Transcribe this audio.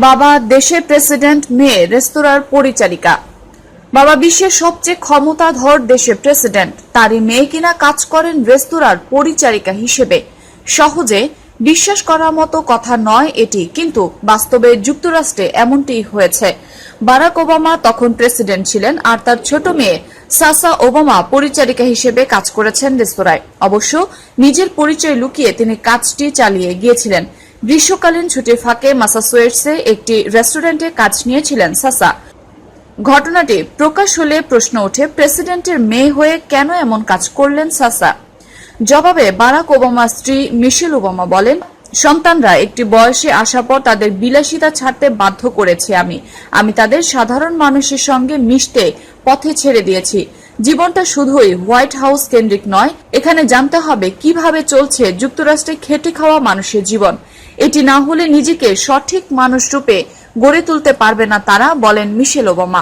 বাবা দেশের প্রেসিডেন্ট, মেয়ে রেস্তোরাঁর পরিচারিকা। বাবা বিশ্বের সবচেয়ে ক্ষমতাধর দেশের প্রেসিডেন্ট, তারই মেয়ে কিনা কাজ করেন রেস্তোরাঁর পরিচারিকা হিসেবে। সহজে বিশ্বাস করার মতো কথা নয় এটি, কিন্তু বাস্তবে যুক্তরাষ্ট্রে এমনটি হয়েছে। বারাক ওবামা তখন প্রেসিডেন্ট ছিলেন, আর তার ছোট মেয়ে সাসা ওবামা পরিচারিকা হিসেবে কাজ করেছেন রেস্তোরাঁয়। অবশ্য নিজের পরিচয় লুকিয়ে তিনি কাজটি চালিয়ে গিয়েছিলেন। গ্রীষ্মকালীন ছুটির ফাঁকে ম্যাসাচুসেটসে একটি রেস্টুরেন্টে কাজ নিয়েছিলেন সাসা। ঘটনাটি প্রকাশ হলে প্রশ্ন ওঠে, প্রেসিডেন্টের মেয়ে হয়ে কেন এমন কাজ করলেন সাসা? জবাবে বারাক ওবামার স্ত্রী মিশেল ওবামা বলেন, সন্তানরা একটি বয়সে আসার পর তাদের বিলাসিতা ছাড়তে বাধ্য করেছি। আমি তাদের সাধারণ মানুষের সঙ্গে মিশতে পথে ছেড়ে দিয়েছি। জীবনটা শুধুই হোয়াইট হাউস কেন্দ্রিক নয়, এখানে জানতে হবে কিভাবে চলছে যুক্তরাষ্ট্রে খেটে খাওয়া মানুষের জীবন। এটি না হলে নিজেকে সঠিক মানুষ রূপে গড়ে তুলতে পারবে না তারা, বলেন মিশেল ওবামা।